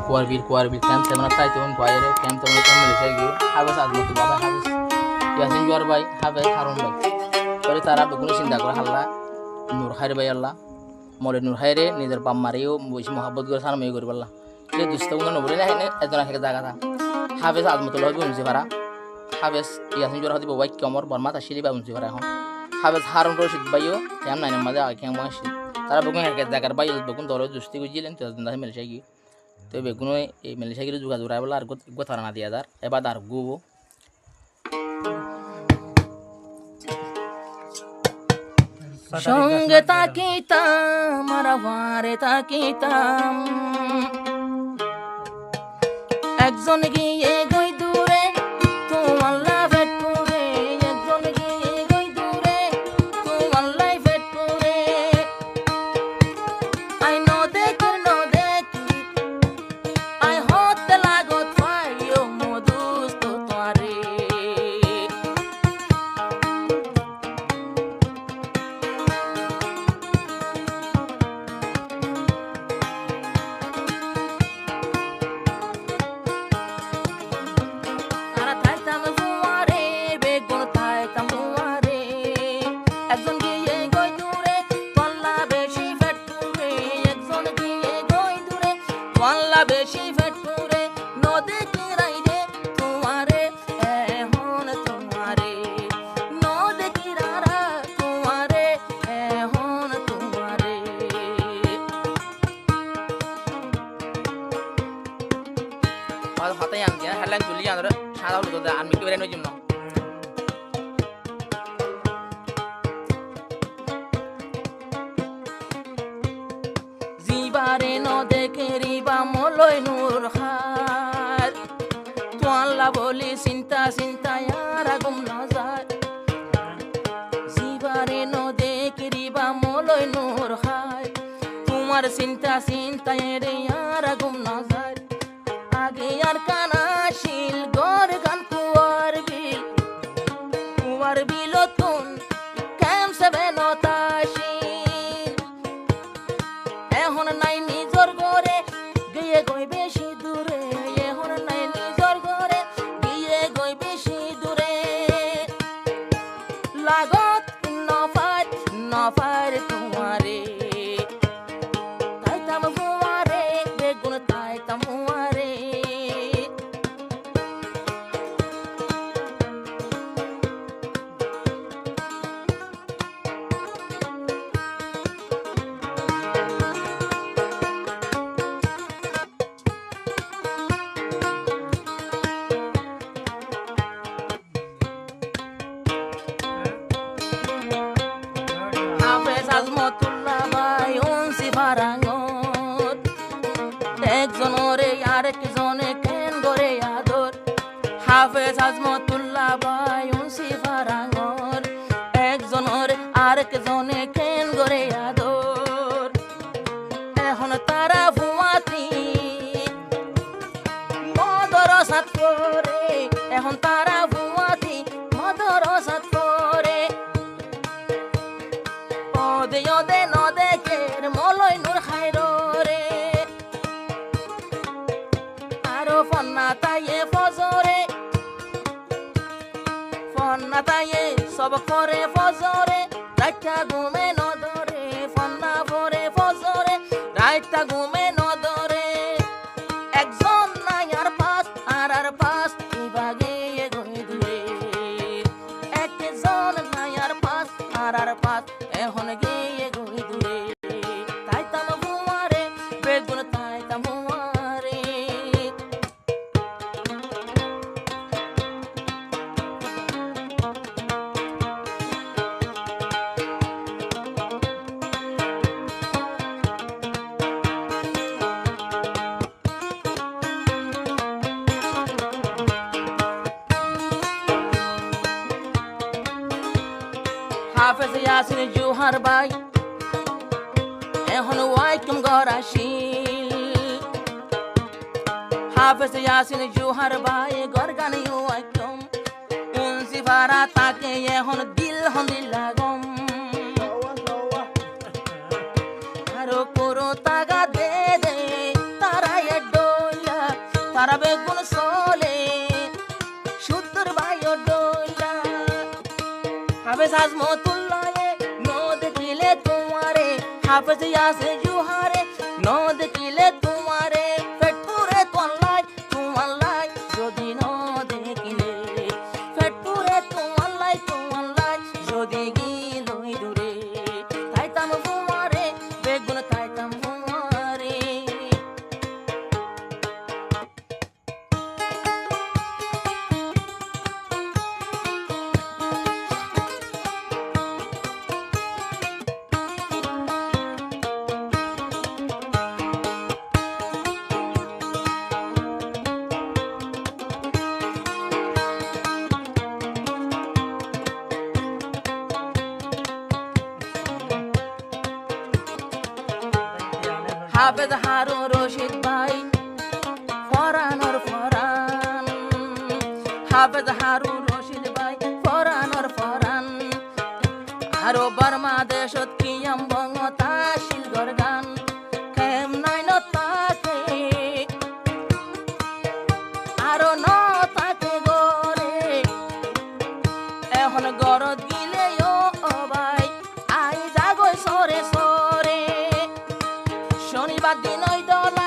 kuarbil kan temana tai tuan tuaire kan temana kan Malaysia gi habis azmatu baba habis yasin juar bai habis harun bai pare tara beguno sinda kor halla nur khair bai Allah mole nur khaire nider pam mariyo boisi mohabbat gor sana me gor balla je dusta uno no bole na hene edona ke jaga ta habis azmatu lo gun sifara habis yasin juar hadi bai kamor barma ta shili ba un sifara এখন habis harun roshid bayo kan na maza kan mashi tara beguno ke jagar bai begun dolo dusti gujilen to danda Malaysia gi তো বেগুনো এই Malaysia গিয়ে যোগাযোগ রাখবো আর গোথারা না দিয়া যার এবার আর গুবো সঙ্গে তাকিতাম মারাবারে তাকিতাম একজন গিয়ে গই দূরে তোমার লাভের টুরে একজন গিয়ে গই দূরে তোমার লাইফের টুরে আই নো দেখি বেশি ফেটুরে নদে কিরাইরে তোমারে এখন তোমারে নদে কিরারা তোমারে এখন তোমারে আর হাতে আনকে হেডলাইন তুলি আনরে সাদা হলো তো আমি কি বেরে নই জিমনা জিবারে নদে কেরিবা মলয় নূর হার তোয়াল্লা বলি চিন্তা চিন্তা আর আগুম না যায় জিবারে নদে কেরিবা মলয় নূর হার তোমার চিন্তা চিন্তা রে আর আগুম না যায় আগে আর কানাশিল গর গান কুয়ার বিল তুন ক্যাম সেবে নতাশিল এখন নাই নিজর গরে গিয়ে গই বেশি দূরে এখন নাই নিজর গরে গিয়ে গই বেশি দূরে লাগত নফার তোমারে তাইতাম হুয়ারে বেগুন তাইতাম হুয়ারে আজমতুল্লাহ ভাই উনসি ফারাঙ্গত একজনরে আরেকজনে কেন গরে আদর হাফেজ আজমতুল্লাহ ভাই উনসি ফারাঙ্গত একজনরে আরেকজনে কেন গরে আদর এখন তারা ভুয়াতি মদরসাত করে এখন তারা ভুয়াতি মদরসাত করে ওদে নদে কের মলয় নূর খাইরো রে আরো ফন্না তাইয়ে ফজরে ফন্না তাইয়ে সব করে ফজরে রাইতা ঘুমে নদরে ফন্না ভরে ফজরে রাইতা ঘুমে নদরে একজন নাই আর পাস ইবাগে গই দূরে একজন নাই আর পাস এখন গিয়ে গই দূরে তাইতাম হুয়ারে বেগুন তাইতাম হুয়ারে হাফেজ ইয়াসিন জুহার ভাই এখন ওয়াইকুম গরাশিল হাফেজ ইয়াসিন জুহার ভাই গরগানি ওয়াইকুম উনসি ফারা তাকে এখন দিল হন্দিল লাগম আরো করো তাগা দে তারা এ ডোল হাফেজ আছে জুহারে ন দেখিলে তোমারে পেট পুরে তোমার লাই যদি ন দেখিলে পেট পুরে তোমার লাই যদি গিলই দূরে তাইতাম তোমারে বেগুন তাইতাম তোমারে হাফেজ হারুন রশিদ ভাই ফরানোর ফরান হাফেজ হারুন রশিদ ভাই ফরানোর ফরান আরো বর্মা দেশত কিয়াম বঙ্গতা শিলগর গান কেম নাই নতাকে আরো নতাকে গরে এখন গরত গিলে ও ভাই আই যাগই সরে সরে শনিবার দিন ওই দলা